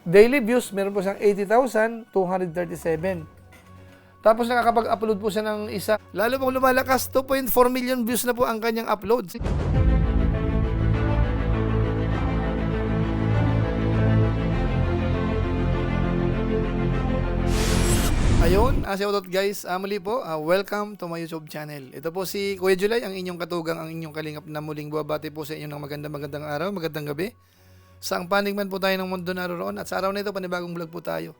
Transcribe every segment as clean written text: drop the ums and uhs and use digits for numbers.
Daily views, meron po siyang 80,237. Tapos nakakapag-upload po siya ng isa. Lalo pong lumalakas, 2.4 million views na po ang kanyang upload. Ayun, shoutout guys. Muli po, welcome to my YouTube channel. Ito po si Kuya July, ang inyong katugang, ang inyong kalingap na muling buwabati po sa inyo ng magandang araw, magandang gabi. Saang panig man po tayo ng mundo naroon, at sa araw na ito, panibagong vlog po tayo.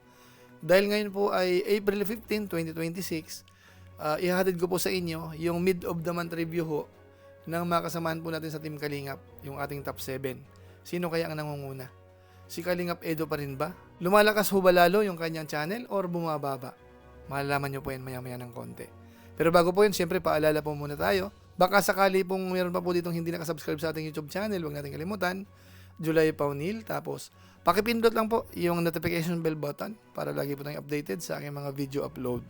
Dahil ngayon po ay April 15, 2026, ihahatid ko po sa inyo yung mid of the month review ho ng mga kasamaan po natin sa Team Kalingap, yung ating top 7. Sino kaya ang nangunguna? Si Kalingap Edo pa rin ba? Lumalakas ho ba lalo yung kanyang channel or bumababa? Malalaman nyo po yan maya-maya ng konti. Pero bago po yun, siyempre paalala po muna tayo. Baka sakali pong mayroon pa po ditong hindi nakasubscribe sa ating YouTube channel, huwag natin kalimutan. July Paunil, tapos pakipindot lang po yung notification bell button para lagi po tayong updated sa aking mga video upload.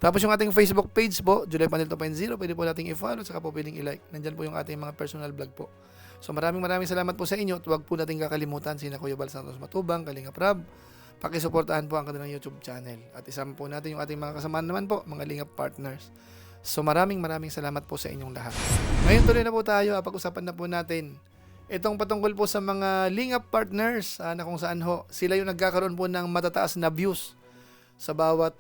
Tapos yung ating Facebook page po, July Paunil 2.0, pwede po nating i-follow, saka po pwedeng i-like. Nandyan po yung ating mga personal vlog po. So maraming salamat po sa inyo at huwag po natin kakalimutan sina Kuya Bal Santos Matubang, Kalingap Rab. Pakisuportahan po ang kanilang YouTube channel. At isama po natin yung ating mga kasamahan naman po, mga Lingap partners. So maraming salamat po sa inyong lahat. Ngayon tuloy na po tayo, pag-usapan na po natin itong patungkol po sa mga Lingap partners na kung saan ho, sila yung nagkakaroon po ng matataas na views sa bawat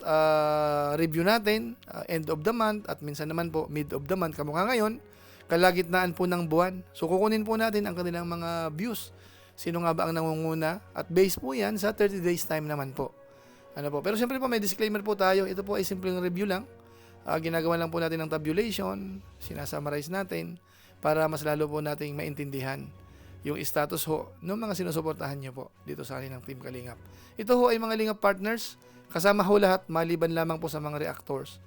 review natin, end of the month at minsan naman po mid of the month, kamukha ngayon, kalagitnaan po ng buwan. So kukunin po natin ang kanilang mga views. Sino nga ba ang nangunguna? At base po yan sa 30 days time naman po. Ano po? Pero siyempre po may disclaimer po tayo. Ito po ay simpleng review lang. Ginagawa lang po natin ng tabulation, sinasummarize natin para mas lalo po nating maintindihan yung status ho ng mga sinusuportahan nyo po dito sa akin ng Team Kalingap. Ito ho ay mga Lingap partners, kasama ho lahat, maliban lamang po sa mga reactors.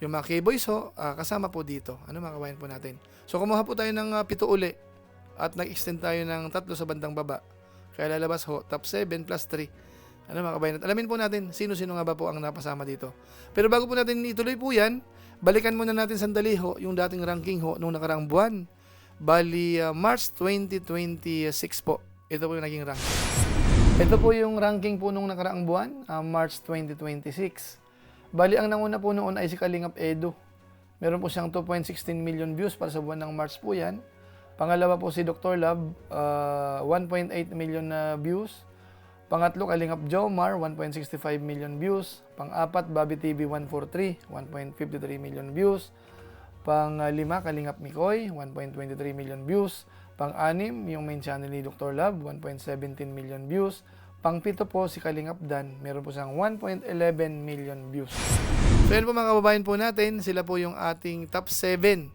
Yung mga K-boys ho, kasama po dito. Ano mga kabayan po natin? So kumuha po tayo ng 7 uli at nag-extend tayo ng 3 sa bandang baba. Kaya lalabas ho, top 7 plus 3. Ano mga kabayan? Alamin po natin sino-sino nga ba po ang napasama dito. Pero bago po natin ituloy po yan, balikan muna natin sandali ho yung dating ranking ho nung nakaraang buwan. Bali, March 2026 po. Ito po yung naging ranking. Ito po yung ranking po nung nakaraang buwan, March 2026. Bali, ang nanguna po noon ay si Kalingap Edo. Meron po siyang 2.16 million views para sa buwan ng March po yan. Pangalawa po si Dr. Love, 1.8 million na views. Pangatlo, Kalingap Jomar, 1.65 million views. Pang-apat, Bobby TV 143, 1.53 million views. Pang-lima, Kalingap Mikoy, 1.23 million views. Pang-anim, yung main channel ni Dr. Love, 1.17 million views. Pang-pito po, si Kalingap Dan, meron po siyang 1.11 million views. So yun po mga kababayan po natin, sila po yung ating top 7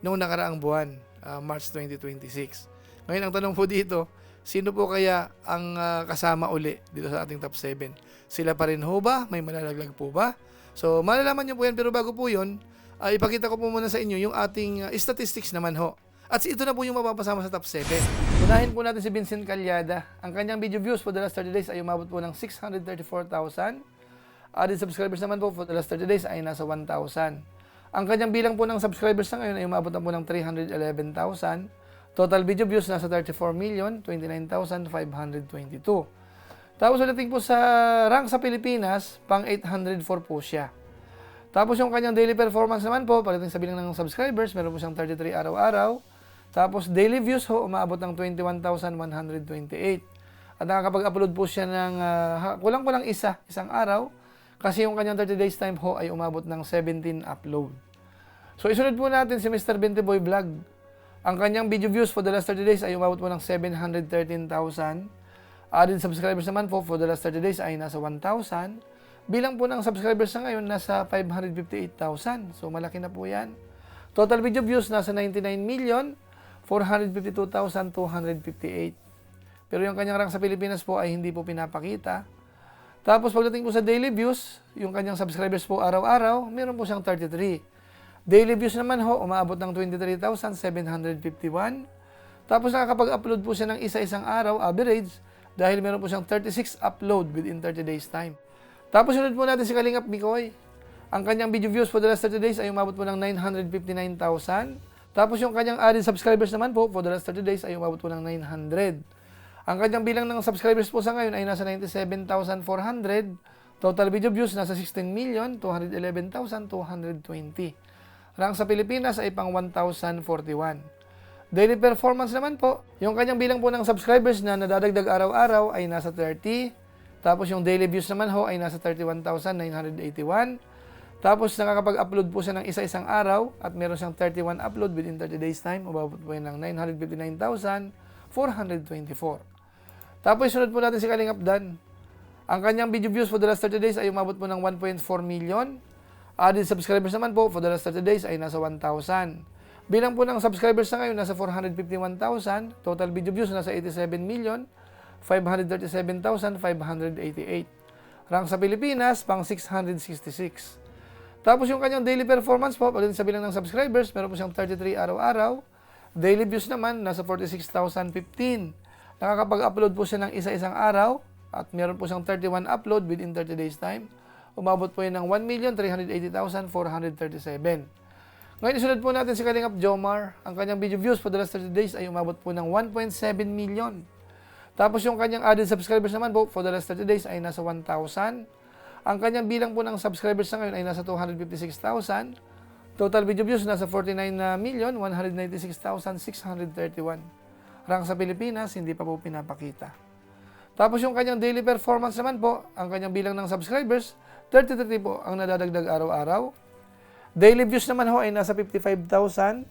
noong nakaraang buwan, March 2026. Ngayon ang tanong po dito, sino po kaya ang kasama uli dito sa ating top 7? Sila pa rin ho ba? May malalaglag po ba? So malalaman nyo po yan, pero bago po yun, ipakita ko po muna sa inyo yung ating statistics naman ho. At ito na po yung mapapasama sa top 7. Unahin po natin si Vincent Calyada. Ang kanyang video views for the last 30 days ay umabot po ng 634,000. Added subscribers naman po for the last 30 days ay nasa 1,000. Ang kanyang bilang po ng subscribers na ngayon ay umabot na po ng 311,000. Total video views nasa 34,029,522. Tapos ulitin po sa rank sa Pilipinas, pang 804 po siya. Tapos yung kanyang daily performance naman po, pagdating sa bilang ng subscribers, meron po siyang 33 araw-araw. Tapos daily views ho, umabot ng 21,128. At nakakapag-upload po siya ng kulang-kulang isang araw. Kasi yung kanyang 30 days time ho ay umabot ng 17 upload. So isunod po natin si Mr. Bentiboy Vlog. Ang kanyang video views for the last 30 days ay umabot po ng 713,000. Added subscribers naman po for the last 30 days ay nasa 1,000. Bilang po ng subscribers na ngayon nasa 558,000. So malaki na po yan. Total video views nasa 99,452,258. Pero yung kanyang rank sa Pilipinas po ay hindi po pinapakita. Tapos pagdating po sa daily views, yung kanyang subscribers po araw-araw, meron po siyang 33. Daily views naman ho, umaabot ng 23,751. Tapos nakakapag-upload po siya ng isa-isang araw, average, dahil meron po siyang 36 upload within 30 days time. Tapos sunod po natin si Kalingap Mikoy. Ang kanyang video views for the last 30 days ay umabot po ng 959,000. Tapos yung kanyang added subscribers naman po for the last 30 days ay umabot po ng 900. Ang kanyang bilang ng subscribers po sa ngayon ay nasa 97,400. Total video views nasa 16,211,220. Rank sa Pilipinas ay pang 1,041. Daily performance naman po, yung kanyang bilang po ng subscribers na nadadagdag araw-araw ay nasa 30. Tapos yung daily views naman ho ay nasa 31,981. Tapos nakakapag-upload po siya ng isa-isang araw at meron siyang 31 upload within 30 days time. Umabot po yan ng 959,424. Tapos sunod po natin si Kalingap Dan. Ang kanyang video views for the last 30 days ay umabot po ng 1.4 million. Added subscribers naman po for the last 30 days ay nasa 1,000. Bilang po ng subscribers na ngayon nasa 451,000. Total video views nasa 87,537,588. Rank sa Pilipinas pang 666. Tapos yung kanyang daily performance po, pagdating sa bilang ng subscribers, meron po siyang 33 araw-araw. Daily views naman, nasa 46,015. Nakakapag-upload po siya ng isa-isang araw at meron po siyang 31 upload within 30 days time. Umabot po yun ng 1,380,437. Ngayon, isunod po natin si Kalingap Jomar. Ang kanyang video views for the last 30 days ay umabot po ng 1.7 million. Tapos yung kanyang added subscribers naman po for the last 30 days ay nasa 1,000. Ang kanyang bilang po ng subscribers na ngayon ay nasa 256,000. Total video views nasa 49,196,631. Rank sa Pilipinas, hindi pa po pinapakita. Tapos yung kanyang daily performance naman po, ang kanyang bilang ng subscribers, 33 po ang nadadagdag araw-araw. Daily views naman ho ay nasa 55,530.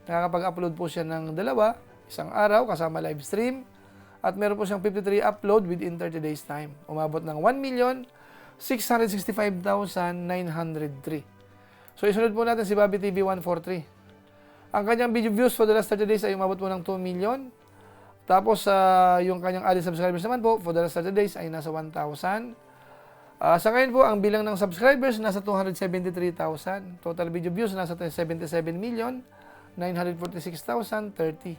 Nakakapag-upload po siya ng isang araw kasama live stream. At meron po siyang 53 upload within 30 days time. Umabot ng 1,665,903. So isunod po natin si Bobby TV 143. Ang kanyang video views for the last 30 days ay umabot po ng 2 million. Tapos yung kanyang added subscribers naman po for the last 30 days ay nasa 1,000. Sa ngayon po, ang bilang ng subscribers nasa 273,000. Total video views nasa 77,946,030.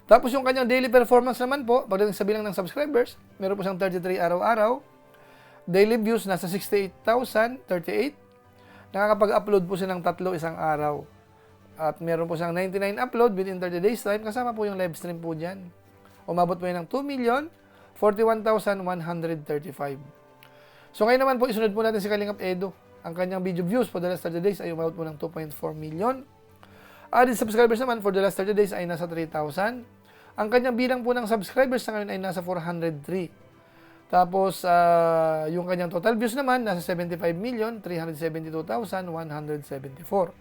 Tapos yung kanyang daily performance naman po, pagdating sa bilang ng subscribers, meron po siyang 33 araw-araw. Daily views nasa 68,038. Nakakapag-upload po siya ng 3 isang araw. At meron po siyang 99 upload within 30 days time, kasama po yung live stream po dyan. Umabot po yan ng 2,041,135. So ngayon naman po, isunod po natin si Kalingap Edo. Ang kanyang video views for the last 30 days ay umabot po ng 2.4 million. Added subscribers naman for the last 30 days ay nasa 3,000. Ang kanyang bilang po ng subscribers sa ngayon ay nasa 403. Tapos, yung kanyang total views naman, nasa 75,372,174.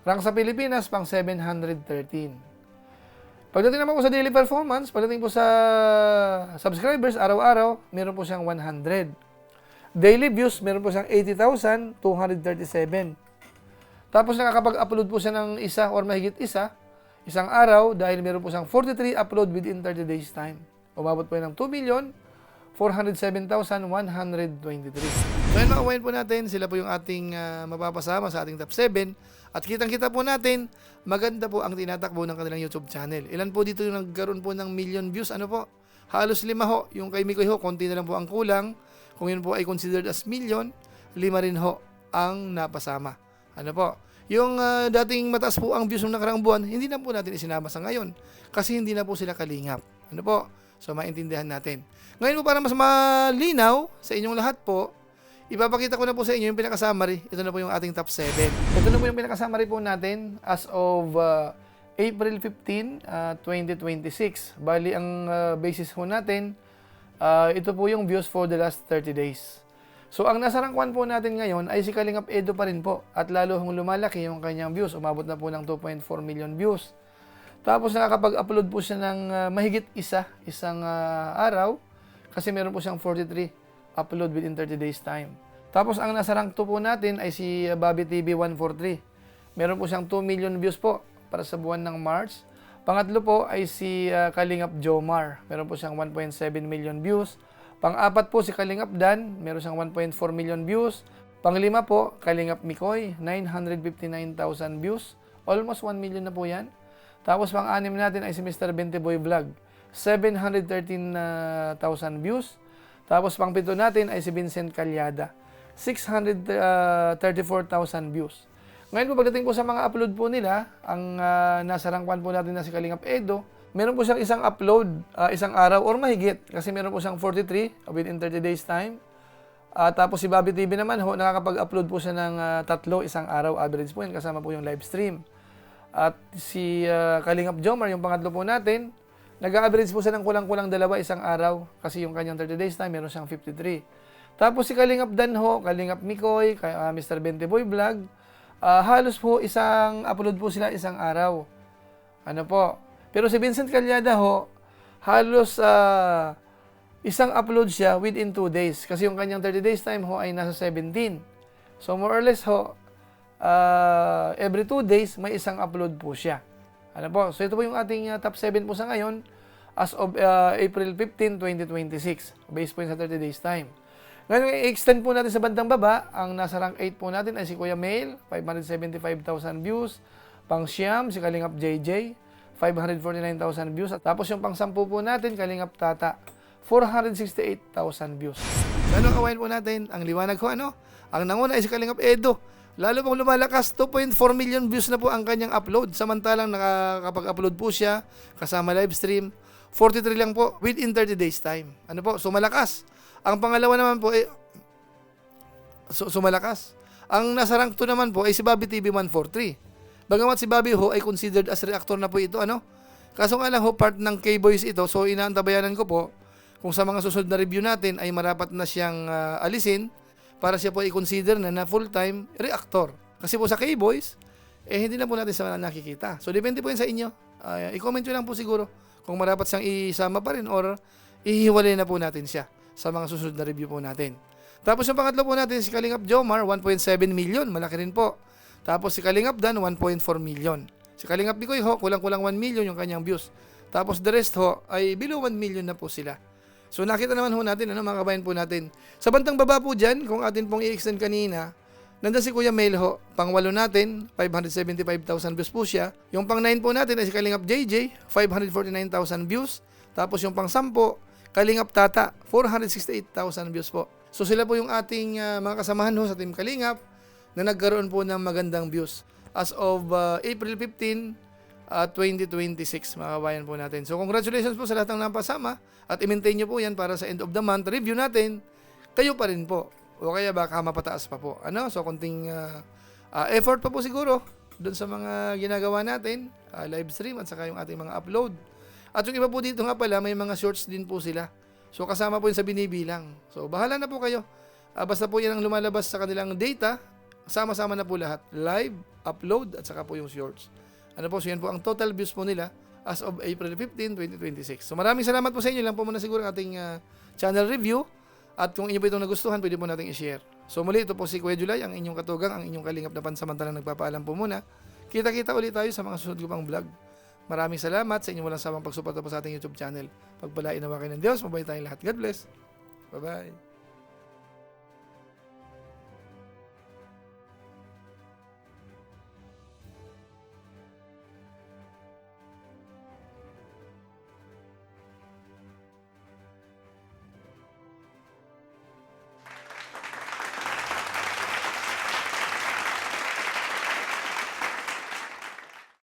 Rank sa Pilipinas, pang 713. Pagdating naman po sa daily performance, pagdating po sa subscribers, araw-araw, meron po siyang 100. Daily views, meron po siyang 80,237. Tapos nakakapag-upload po siya ng isa or mahigit isang araw dahil meron po siyang 43 upload within 30 days time. Umabot po yan ng 2,407,123. So yun mga kawain po natin, sila po yung ating mapapasama sa ating top 7. At kitang-kita po natin, maganda po ang tinatakbo ng kanilang YouTube channel. Ilan po dito yung nagkaroon po ng million views? Ano po? Halos 5 ho. Yung kay Mikoy ho, konti na lang po ang kulang. Kung yun po ay considered as million, 5 rin ho ang napasama. Ano po? Yung dating mataas po ang views ng nakaraang buwan, hindi na po natin isinama sa ngayon kasi hindi na po sila kalingap. Ano po? So, maintindihan natin. Ngayon po, para mas malinaw sa inyong lahat po, ipapakita ko na po sa inyo yung pinaka-summary. Ito na po yung ating top 7. Ito na po yung pinaka-summary po natin as of April 15, 2026. Bali, ang basis po natin, ito po yung views for the last 30 days. So, ang nasa rangkwan po natin ngayon ay si Kalingap Edo pa rin po. At lalo hong lumalaki yung kanyang views. Umabot na po ng 2.4 million views. Tapos nakakapag-upload po siya ng mahigit isang araw. Kasi meron po siyang 43 upload within 30 days time. Tapos ang nasa rank 2 po natin ay si Bobby TV 143. Meron po siyang 2 million views po para sa buwan ng March. Pangatlo po ay si Kalingap Jomar. Meron po siyang 1.7 million views. Pang-apat po si Kalingap Dan, meron siyang 1.4 million views. Pang-lima po, Kalingap Mikoy, 959,000 views. Almost 1 million na po yan. Tapos pang-anim natin ay si Mr. Benteboy Vlog, 713,000 views. Tapos pang-pito natin ay si Vincent Calyada, 634,000 views. Ngayon po, pagdating po sa mga upload po nila, ang nasa rangkwan po natin na si Kalingap Edo, meron po siyang isang upload, isang araw or mahigit. Kasi meron po siyang 43 within 30 days time. Tapos si Bobby TV naman ho, nakakapag-upload po siya ng tatlo isang araw. Average po yan, kasama po yung live stream. At si Kalingap Jomar, yung pangatlo po natin, nag-average po siya ng kulang-kulang dalawa isang araw. Kasi yung kanyang 30 days time, meron siyang 53. Tapos si Kalingap Danho, Kalingap Mikoy, Mr. Benteboy Vlog, halos po isang upload po sila isang araw. Ano po? Pero si Vincent Calyada ho, halos isang upload siya within 2 days. Kasi yung kanyang 30 days time ho ay nasa 17. So more or less ho, every 2 days may isang upload po siya. Ano po? So ito po yung ating top 7 po sa ngayon as of April 15, 2026. Based po sa 30 days time. Ngayon, i-extend po natin sa bandang baba. Ang nasa rank 8 po natin ay si Kuya Mail, 575,000 views. Pang Siyam, si Kalingap JJ, 549,000 views. At tapos yung pang 10 po natin, Kalingap Tata, 468,000 views. Ano ang kawain po natin? Ang liwanag ko, ano? Ang nanguna ay si Kalingap Edo. Lalo pong lumalakas, 2.4 million views na po ang kanyang upload. Samantalang nakakapag-upload po siya, kasama live stream, 43 lang po within 30 days time. Ano po? So malakas. Ang pangalawa naman po ay malakas. Ang nasa rank 2 naman po ay si Bobby TV 143. Bagamat si Bobby ho ay considered as reactor na po ito, ano? Kaso nga lang ho, part ng K-Boys ito, so inaantabayanan ko po kung sa mga susunod na review natin ay marapat na siyang alisin para siya po i-consider na full-time reactor. Kasi po sa K-Boys, hindi na po natin sa nakikita. So depende po yan sa inyo. I-comment nyo lang po siguro kung marapat siyang isama pa rin or ihiwalay na po natin siya sa mga susunod na review po natin. Tapos yung pangatlo po natin, si Kalingap Jomar, 1.7 million. Malaki rin po. Tapos si Kalingap Dan, 1.4 million. Si Kalingap Bikoy ho, kulang-kulang 1 million yung kanyang views. Tapos the rest ho, ay below 1 million na po sila. So nakita naman ho natin, ano, mga kabayan po natin. Sa bandang baba po dyan, kung atin pong i-extend kanina, nandiyan si Kuya Mail ho, pang 8 natin, 575,000 views po siya. Yung pang 9 po natin ay si Kalingap JJ, 549,000 views. Tapos yung pang 10, Kalingap Tata, 468,000 views po. So sila po yung ating mga kasamahan ho sa Team Kalingap na nagkaroon po ng magandang views as of April 15, 2026, mga kabayan po natin. So congratulations po sa lahat ng napasama at i-maintain nyo po yan para sa end of the month review natin. Kayo pa rin po. O kaya baka mapataas pa po. Ano? So konting effort pa po siguro doon sa mga ginagawa natin, live stream at saka yung ating mga upload. At yung iba po dito nga pala, may mga shorts din po sila. So kasama po yun sa binibilang. So bahala na po kayo. Basta po yan ang lumalabas sa kanilang data, sama-sama na po lahat. Live, upload, at saka po yung shorts. Ano po, so yan po ang total views po nila as of April 15, 2026. So maraming salamat po sa inyo. Lang po muna siguro ang ating channel review. At kung inyo po itong nagustuhan, pwede po natin i-share. So muli, ito po si Kuya Julay, ang inyong katugang, ang inyong kalingap na pansamantalang nagpapaalam po muna. Kita-kita ulit tayo sa mga susunod ko pang vlog. Maraming salamat sa inyong walang samang pagsuporta po sa ating YouTube channel. Pagpalain nawa kayo ng Diyos, mabay tayong lahat. God bless. Bye-bye.